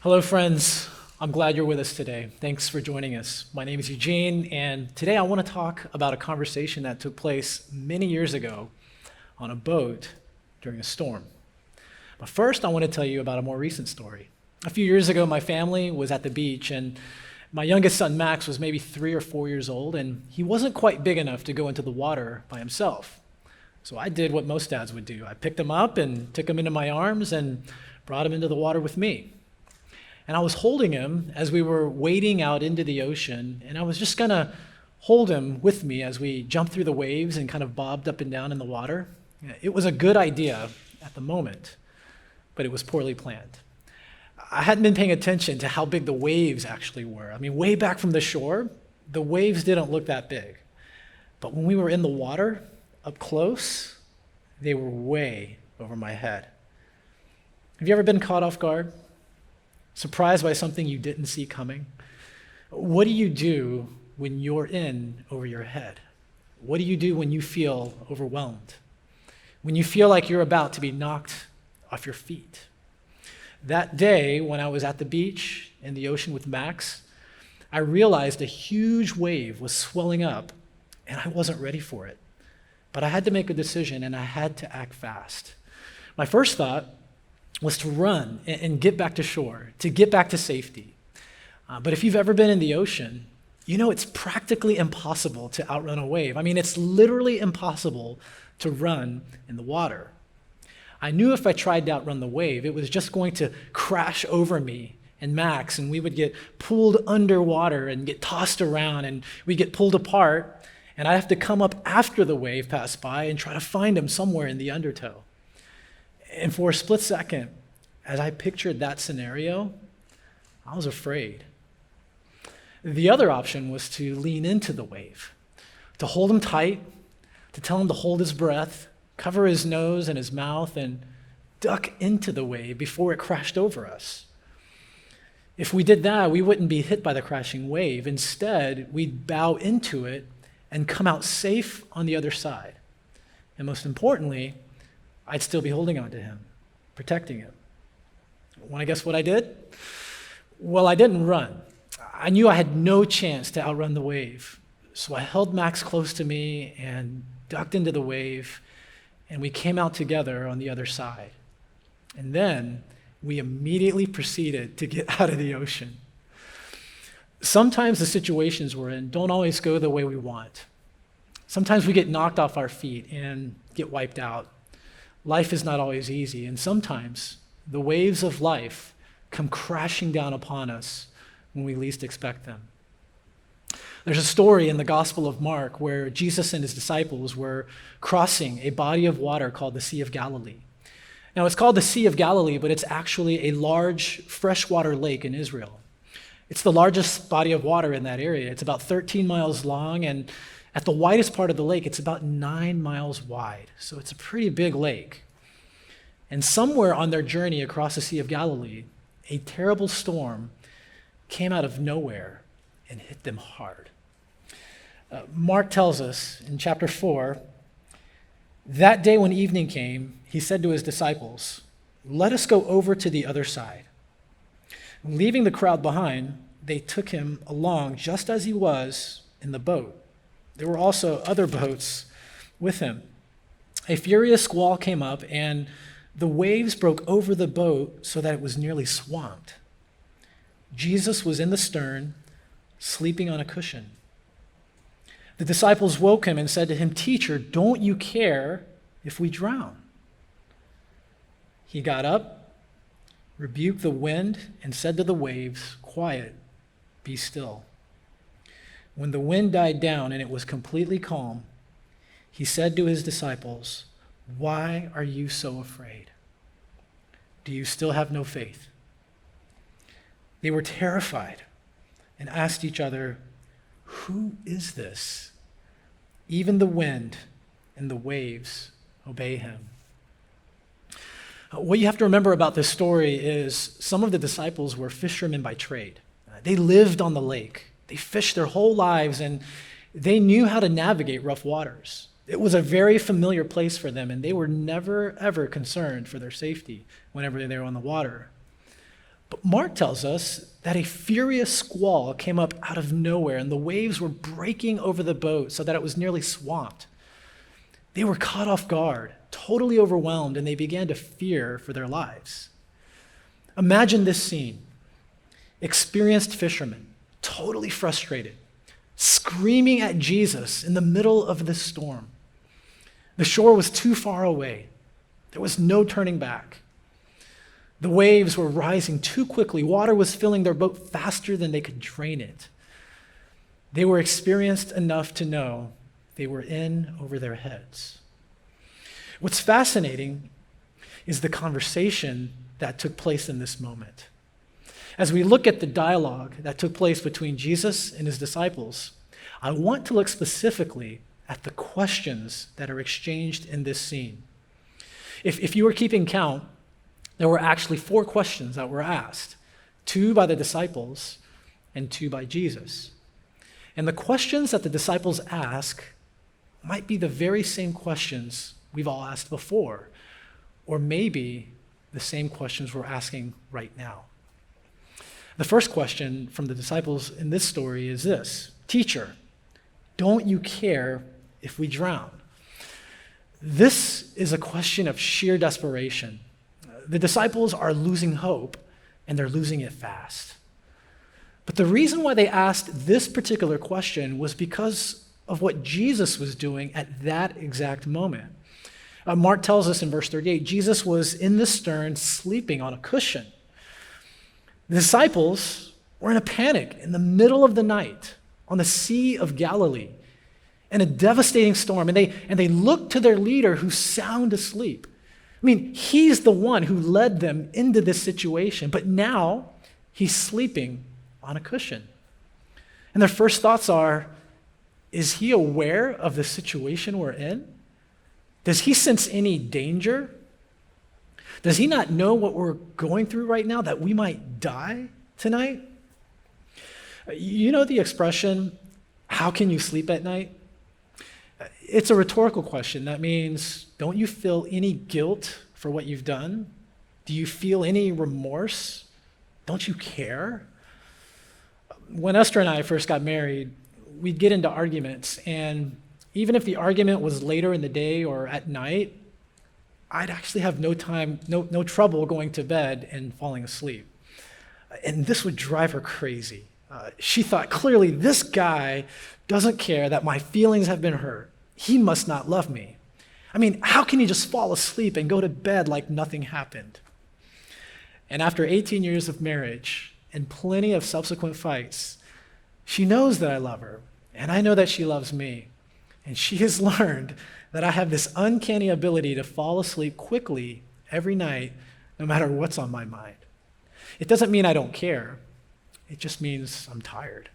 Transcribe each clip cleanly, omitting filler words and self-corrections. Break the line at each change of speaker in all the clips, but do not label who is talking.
Hello, friends. I'm glad you're with us today. Thanks for joining us. My name is Eugene, and today I want to talk about a conversation that took place many years ago on a boat during a storm. But first, I want to tell you about a more recent story. A few years ago, my family was at the beach, and my youngest son, Max, was maybe 3 or 4 years old, and he wasn't quite big enough to go into the water by himself. So I did what most dads would do. I picked him up and took him into my arms and brought him into the water with me. And I was holding him as we were wading out into the ocean, and I was just gonna hold him with me as we jumped through the waves and kind of bobbed up and down in the water. It was a good idea at the moment, but it was poorly planned. I hadn't been paying attention to how big the waves actually were. I mean, way back from the shore, the waves didn't look that big. But when we were in the water, up close, they were way over my head. Have you ever been caught off guard? Surprised by something you didn't see coming? What do you do when you're in over your head? What do you do when you feel overwhelmed? When you feel like you're about to be knocked off your feet? That day, when I was at the beach in the ocean with Max, I realized a huge wave was swelling up, and I wasn't ready for it. But I had to make a decision, and I had to act fast. My first thought was to run and get back to shore, to get back to safety. But if you've ever been in the ocean, you know it's practically impossible to outrun a wave. I mean, it's literally impossible to run in the water. I knew if I tried to outrun the wave, it was just going to crash over me and Max, and we would get pulled underwater and get tossed around, and we'd get pulled apart, and I'd have to come up after the wave passed by and try to find him somewhere in the undertow. And for a split second, as I pictured that scenario, I was afraid. The other option was to lean into the wave, to hold him tight, to tell him to hold his breath, cover his nose and his mouth, and duck into the wave before it crashed over us. If we did that, we wouldn't be hit by the crashing wave. Instead, we'd bow into it and come out safe on the other side. And most importantly, I'd still be holding on to him, protecting him. Want to guess what I did? Well, I didn't run. I knew I had no chance to outrun the wave. So I held Max close to me and ducked into the wave, and we came out together on the other side. And then we immediately proceeded to get out of the ocean. Sometimes the situations we're in don't always go the way we want. Sometimes we get knocked off our feet and get wiped out. Life is not always easy, and sometimes the waves of life come crashing down upon us when we least expect them. There's a story in the Gospel of Mark where Jesus and his disciples were crossing a body of water called the Sea of Galilee. Now, it's called the Sea of Galilee, but it's actually a large freshwater lake in Israel. It's the largest body of water in that area. It's about 13 miles long, and at the widest part of the lake, it's about 9 miles wide. So it's a pretty big lake. And somewhere on their journey across the Sea of Galilee, a terrible storm came out of nowhere and hit them hard. Mark tells us in chapter 4, that day when evening came, he said to his disciples, "Let us go over to the other side." Leaving the crowd behind, they took him along just as he was in the boat. There were also other boats with him. A furious squall came up, and the waves broke over the boat so that it was nearly swamped. Jesus was in the stern, sleeping on a cushion. The disciples woke him and said to him, "Teacher, don't you care if we drown?" He got up, rebuked the wind, and said to the waves, "Quiet, be still." When the wind died down and it was completely calm, he said to his disciples, "Why are you so afraid? Do you still have no faith?" They were terrified and asked each other, "Who is this? Even the wind and the waves obey him." What you have to remember about this story is some of the disciples were fishermen by trade. They lived on the lake. They fished their whole lives, and they knew how to navigate rough waters. It was a very familiar place for them, and they were never, ever concerned for their safety whenever they were on the water. But Mark tells us that a furious squall came up out of nowhere, and the waves were breaking over the boat so that it was nearly swamped. They were caught off guard, totally overwhelmed, and they began to fear for their lives. Imagine this scene. Experienced fishermen, totally frustrated, screaming at Jesus in the middle of this storm. The shore was too far away. There was no turning back. The waves were rising too quickly. Water was filling their boat faster than they could drain it. They were experienced enough to know they were in over their heads. What's fascinating is the conversation that took place in this moment. As we look at the dialogue that took place between Jesus and his disciples, I want to look specifically at the questions that are exchanged in this scene. If you were keeping count, there were actually 4 questions that were asked, 2 by the disciples and 2 by Jesus. And the questions that the disciples ask might be the very same questions we've all asked before, or maybe the same questions we're asking right now. The first question from the disciples in this story is this: Teacher, don't you care if we drown? This is a question of sheer desperation. The disciples are losing hope, and they're losing it fast. But the reason why they asked this particular question was because of what Jesus was doing at that exact moment. Mark tells us in verse 38, Jesus was in the stern sleeping on a cushion. The disciples were in a panic in the middle of the night on the Sea of Galilee in a devastating storm, and they looked to their leader who's sound asleep. I mean, he's the one who led them into this situation, but now he's sleeping on a cushion. And their first thoughts are, is he aware of the situation we're in? Does he sense any danger? Does he not know what we're going through right now, that we might die tonight? You know the expression, how can you sleep at night? It's a rhetorical question. That means, don't you feel any guilt for what you've done? Do you feel any remorse? Don't you care? When Esther and I first got married, we'd get into arguments, and even if the argument was later in the day or at night, I'd actually have no trouble going to bed and falling asleep. And this would drive her crazy. She thought, clearly, this guy doesn't care that my feelings have been hurt. He must not love me. I mean, how can he just fall asleep and go to bed like nothing happened? And after 18 years of marriage and plenty of subsequent fights, she knows that I love her, and I know that she loves me. And she has learned that I have this uncanny ability to fall asleep quickly every night, no matter what's on my mind. It doesn't mean I don't care. It just means I'm tired.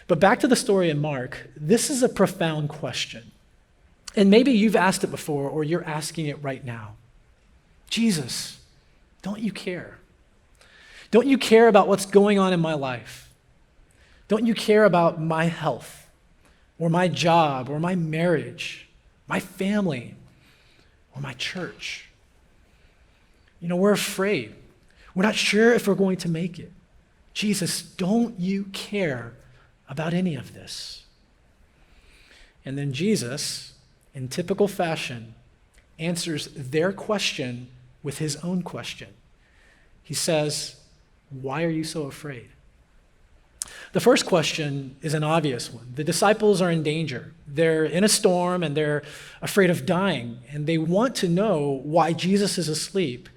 But back to the story in Mark, this is a profound question. And maybe you've asked it before, or you're asking it right now. Jesus, don't you care? Don't you care about what's going on in my life? Don't you care about my health, or my job, or my marriage, my family, or my church? You know, we're afraid. We're not sure if we're going to make it. Jesus, don't you care about any of this? And then Jesus, in typical fashion, answers their question with his own question. He says, why are you so afraid? The first question is an obvious one. The disciples are in danger. They're in a storm and they're afraid of dying, and they want to know why Jesus is asleep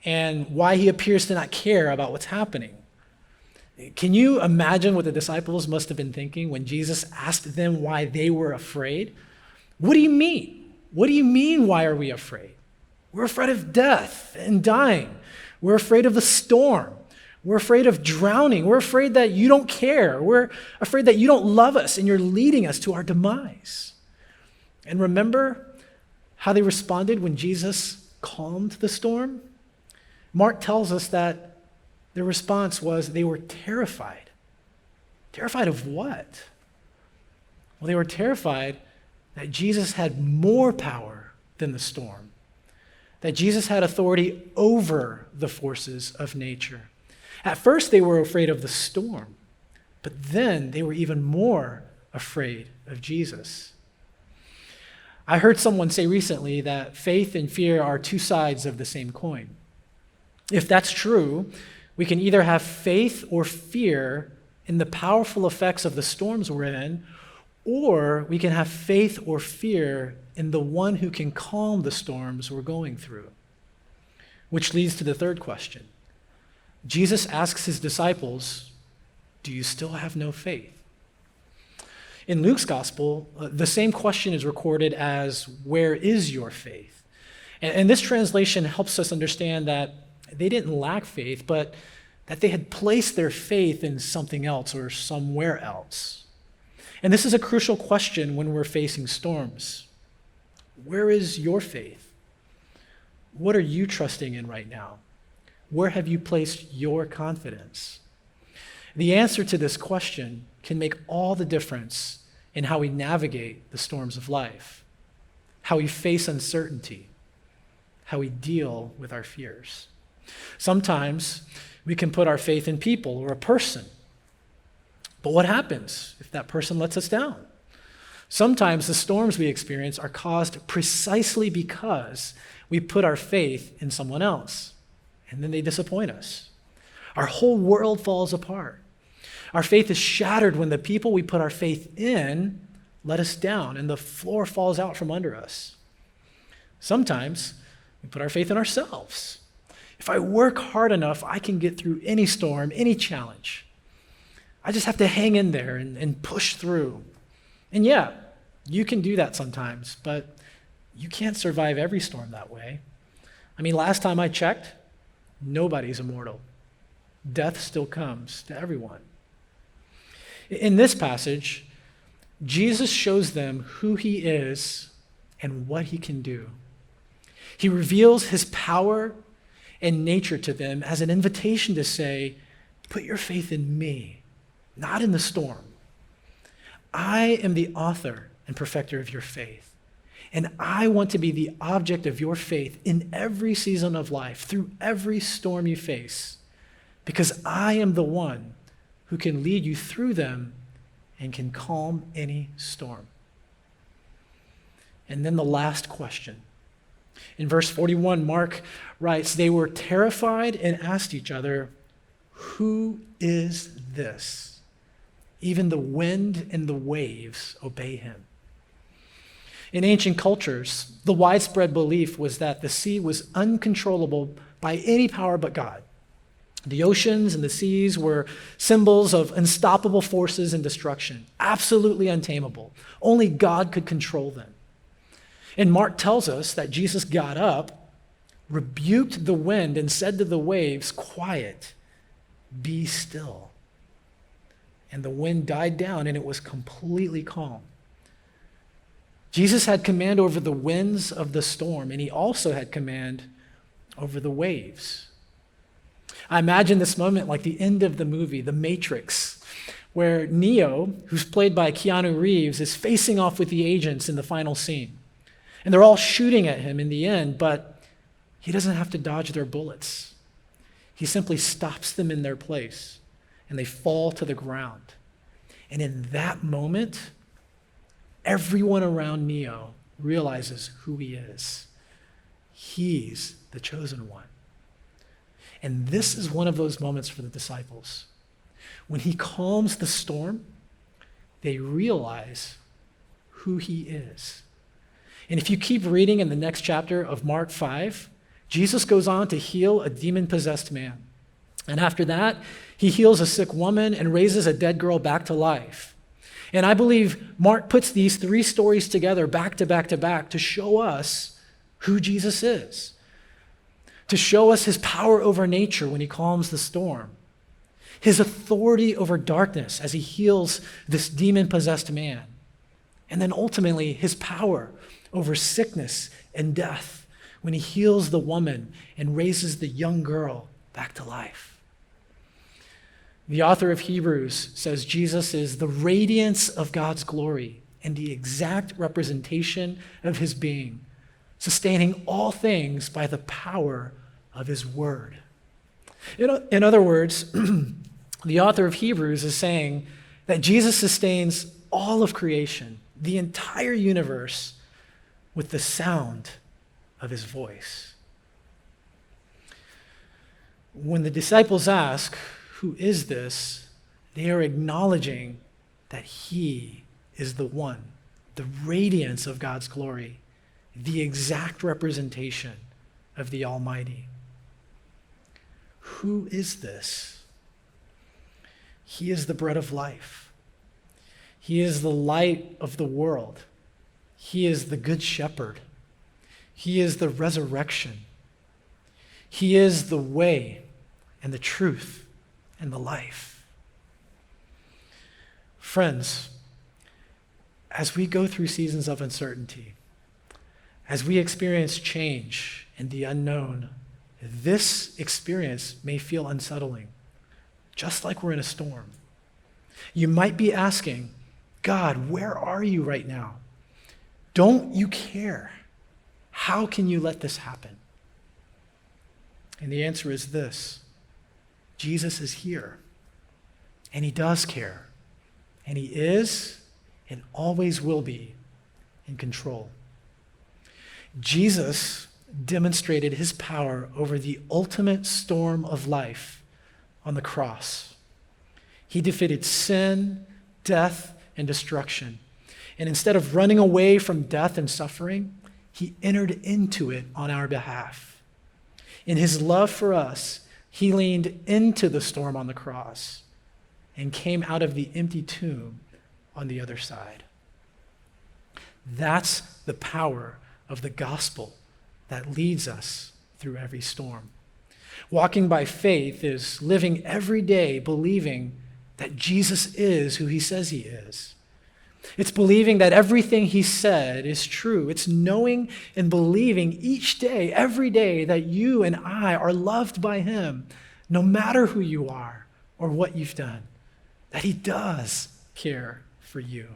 and why he appears to not care about what's happening. Can you imagine what the disciples must have been thinking when Jesus asked them why they were afraid? What do you mean? What do you mean, why are we afraid? We're afraid of death and dying. We're afraid of the storm. We're afraid of drowning. We're afraid that you don't care. We're afraid that you don't love us and you're leading us to our demise. And remember how they responded when Jesus calmed the storm? Mark tells us that their response was they were terrified. Terrified of what? Well, they were terrified that Jesus had more power than the storm, that Jesus had authority over the forces of nature, At first, they were afraid of the storm, but then they were even more afraid of Jesus. I heard someone say recently that faith and fear are two sides of the same coin. If that's true, we can either have faith or fear in the powerful effects of the storms we're in, or we can have faith or fear in the one who can calm the storms we're going through. Which leads to the third question. Jesus asks his disciples, do you still have no faith? In Luke's gospel, the same question is recorded as, where is your faith? And this translation helps us understand that they didn't lack faith, but that they had placed their faith in something else or somewhere else. And this is a crucial question when we're facing storms. Where is your faith? What are you trusting in right now? Where have you placed your confidence? The answer to this question can make all the difference in how we navigate the storms of life, how we face uncertainty, how we deal with our fears. Sometimes we can put our faith in people or a person. But what happens if that person lets us down? Sometimes the storms we experience are caused precisely because we put our faith in someone else, and then they disappoint us. Our whole world falls apart. Our faith is shattered when the people we put our faith in let us down and the floor falls out from under us. Sometimes we put our faith in ourselves. If I work hard enough, I can get through any storm, any challenge. I just have to hang in there and push through. And yeah, you can do that sometimes, but you can't survive every storm that way. I mean, last time I checked, nobody's immortal. Death still comes to everyone. In this passage, Jesus shows them who he is and what he can do. He reveals his power and nature to them as an invitation to say, put your faith in me, not in the storm. I am the author and perfecter of your faith, and I want to be the object of your faith in every season of life, through every storm you face, because I am the one who can lead you through them and can calm any storm. And then the last question. In verse 41, Mark writes, they were terrified and asked each other, who is this? Even the wind and the waves obey him. In ancient cultures, the widespread belief was that the sea was uncontrollable by any power but God. The oceans and the seas were symbols of unstoppable forces and destruction, absolutely untamable. Only God could control them. And Mark tells us that Jesus got up, rebuked the wind, and said to the waves, quiet, be still. And the wind died down, and it was completely calm. Jesus had command over the winds of the storm, and he also had command over the waves. I imagine this moment like the end of the movie, The Matrix, where Neo, who's played by Keanu Reeves, is facing off with the agents in the final scene. And they're all shooting at him in the end, but he doesn't have to dodge their bullets. He simply stops them in their place, and they fall to the ground. And in that moment, everyone around Neo realizes who he is. He's the chosen one. And this is one of those moments for the disciples. When he calms the storm, they realize who he is. And if you keep reading in the next chapter of Mark 5, Jesus goes on to heal a demon-possessed man. And after that, he heals a sick woman and raises a dead girl back to life. And I believe Mark puts these three stories together back to back to back to show us who Jesus is, to show us his power over nature when he calms the storm, his authority over darkness as he heals this demon-possessed man, and then ultimately his power over sickness and death when he heals the woman and raises the young girl back to life. The author of Hebrews says Jesus is the radiance of God's glory and the exact representation of his being, sustaining all things by the power of his word. In other words, the author of Hebrews is saying that Jesus sustains all of creation, the entire universe, with the sound of his voice. When the disciples ask, "Who is this?" they are acknowledging that he is the one, the radiance of God's glory, the exact representation of the Almighty. Who is this? He is the bread of life. He is the light of the world. He is the good shepherd. He is the resurrection. He is the way and the truth and the life. Friends, as we go through seasons of uncertainty, as we experience change and the unknown, this experience may feel unsettling, just like we're in a storm. You might be asking, "God, where are you right now? Don't you care? How can you let this happen?" And the answer is this: Jesus is here, and he does care, and he is and always will be in control. Jesus demonstrated his power over the ultimate storm of life on the cross. He defeated sin, death, and destruction. And instead of running away from death and suffering, he entered into it on our behalf. In his love for us, he leaned into the storm on the cross and came out of the empty tomb on the other side. That's the power of the gospel that leads us through every storm. Walking by faith is living every day believing that Jesus is who he says he is. It's believing that everything he said is true. It's knowing and believing each day, every day, that you and I are loved by him, no matter who you are or what you've done, that he does care for you.